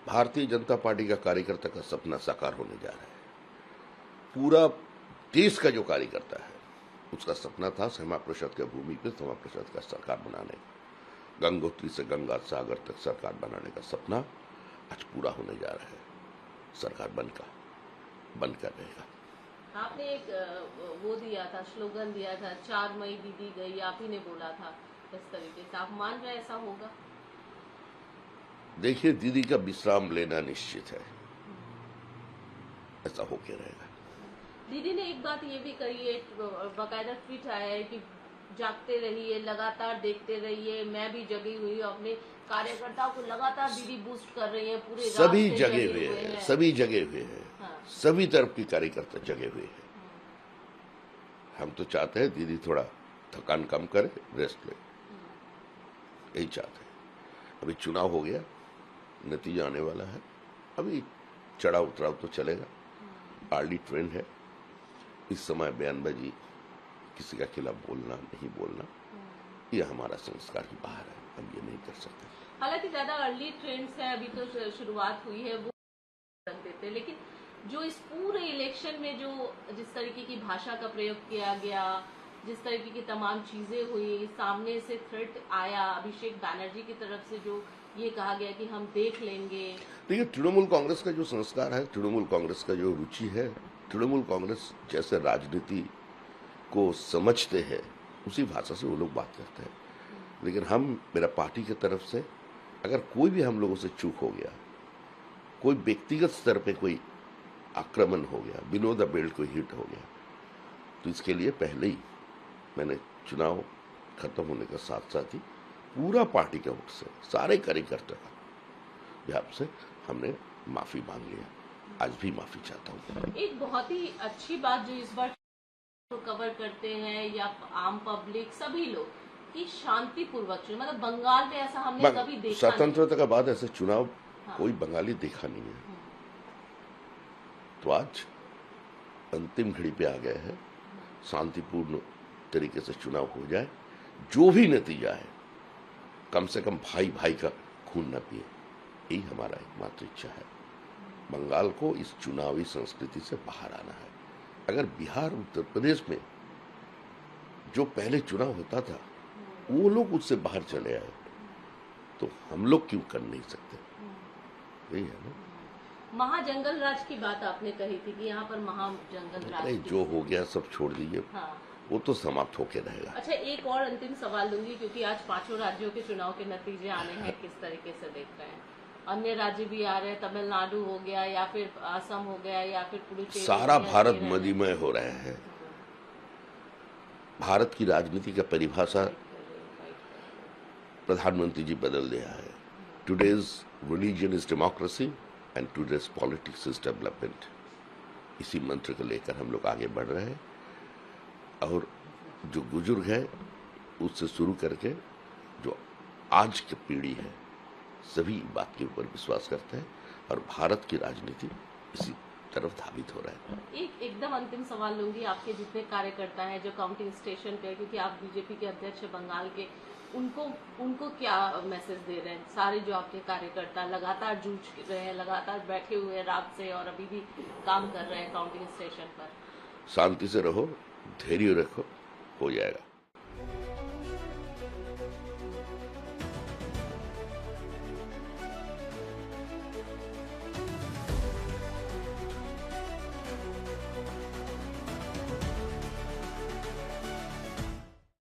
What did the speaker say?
Bharatiya Janata party का कार्यकर्ता का सपना साकार होने जा रहा है। पूरा देश का जो कार्यकर्ता है उसका सपना था श्यामा प्रसाद की भूमि पर श्यामा प्रसाद का सरकार बनाने का, गंगोत्री से गंगा सागर तक सरकार बनाने का सपना आज पूरा होने जा रहा है। सरकार बनकर रहेगा। आपने एक वो दिया था, स्लोगन दिया था, 4 मई दीदी गई, आप ही ने बोला था। इस तरीके से आप मान रहे ऐसा होगा? देखिए, दीदी का विश्राम लेना निश्चित है, ऐसा होके रहेगा। दीदी ने एक बात ये भी कही है, बाकायदा ट्वीट आया है कि जागते रहिए, लगातार देखते रहिए, मैं भी जगी हुई हूँ, अपने कार्यकर्ताओं को लगातार दीदी बूस्ट कर रही है, पूरे सभी जगे हुए हैं, सभी जगे हुए हैं। हाँ। सभी तरफ की कार्यकर्ता जगे हुए हैं। हम तो चाहते हैं दीदी थोड़ा थकान कम करे, रेस्ट ले, यही चाहते हैं। अभी चुनाव हो गया, नतीजा आने वाला है, अभी चढ़ाव उतराव तो चलेगा, अर्ली ट्रेंड है। इस समय बयानबाजी, किसी का खिलाफ बोलना नहीं बोलना, ये हमारा संस्कार की बाहर है, हम ये नहीं कर सकते। हालांकि ज्यादा अर्ली ट्रेंड्स है, अभी तो शुरुआत हुई है, वो रख देते, लेकिन जो इस पूरे इलेक्शन में जो जिस तरीके की भाषा का प्रयोग किया गया, जिस तरीके की तमाम चीजें हुई, सामने से थ्रेट आया अभिषेक बैनर्जी की तरफ से, जो ये कहा गया कि हम देख लेंगे। देखिए, तृणमूल कांग्रेस का जो संस्कार है, तृणमूल कांग्रेस का जो रुचि है, तृणमूल कांग्रेस जैसे राजनीति को समझते हैं उसी भाषा से वो लोग बात करते हैं। लेकिन हम, मेरा पार्टी की तरफ से अगर कोई भी हम लोगों से चूक हो गया, कोई व्यक्तिगत स्तर पे कोई आक्रमण हो गया, बिलो द बेल्ट कोई हिट हो गया, तो इसके लिए पहले ही मैंने चुनाव खत्म होने के साथ साथ ही पूरा पार्टी के ओर से सारे कार्यकर्ता का से हमने माफी मांग लिया। आज भी माफी चाहता हूँ। एक बहुत ही अच्छी बात जो इस बार कवर करते हैं या आम पब्लिक सभी लोग कि शांतिपूर्वक, मतलब बंगाल में ऐसा हमने कभी देखा नहीं। स्वतंत्रता के बाद ऐसे चुनाव कोई बंगाली देखा नहीं है। तो आज अंतिम घड़ी पे आ गए हैं, शांतिपूर्ण तरीके से चुनाव हो जाए, जो भी नतीजा है, कम से कम भाई भाई का खून न पिए, यही हमारा एकमात्र इच्छा है। बंगाल को इस चुनावी संस्कृति से बाहर आना है। अगर बिहार, उत्तर प्रदेश में जो पहले चुनाव होता था वो लोग उससे बाहर चले आए, तो हम लोग क्यों कर नहीं सकते? यही है ना। महाजंगल राज की बात आपने कही थी कि यहाँ पर महाजंगल राज, नहीं, जो हो गया सब छोड़ दीजिए। हाँ। वो तो समाप्त होके रहेगा। अच्छा, एक और अंतिम सवाल लूंगी, क्योंकि आज 5 राज्यों के चुनाव के नतीजे आने हैं, किस तरीके से देख रहे हैं? अन्य राज्य भी आ रहे हैं, तमिलनाडु हो गया या फिर असम हो गया या फिर पुडुचेरी, सारा भारत मदीमय हो रहा है। भारत की राजनीति का परिभाषा प्रधानमंत्री जी बदल दिया है। Today's religion is democracy and today's politics is development. इसी मंत्र को लेकर हम लोग आगे बढ़ रहे हैं, और जो बुजुर्ग है उससे शुरू करके जो आज की पीढ़ी है, सभी बात के ऊपर विश्वास करते हैं और भारत की राजनीति इसी तरफ धावित हो रहा है। एकदम अंतिम सवाल लूंगी, आपके जितने कार्यकर्ता हैं जो काउंटिंग स्टेशन पे, क्योंकि आप बीजेपी के अध्यक्ष बंगाल के, उनको क्या मैसेज दे रहे हैं? सारे जो आपके कार्यकर्ता लगातार जूझ रहे हैं, लगातार बैठे हुए हैं रात से और अभी भी काम कर रहे हैं काउंटिंग स्टेशन पर। शांति से रहो, धैर्य रखो, हो जाएगा।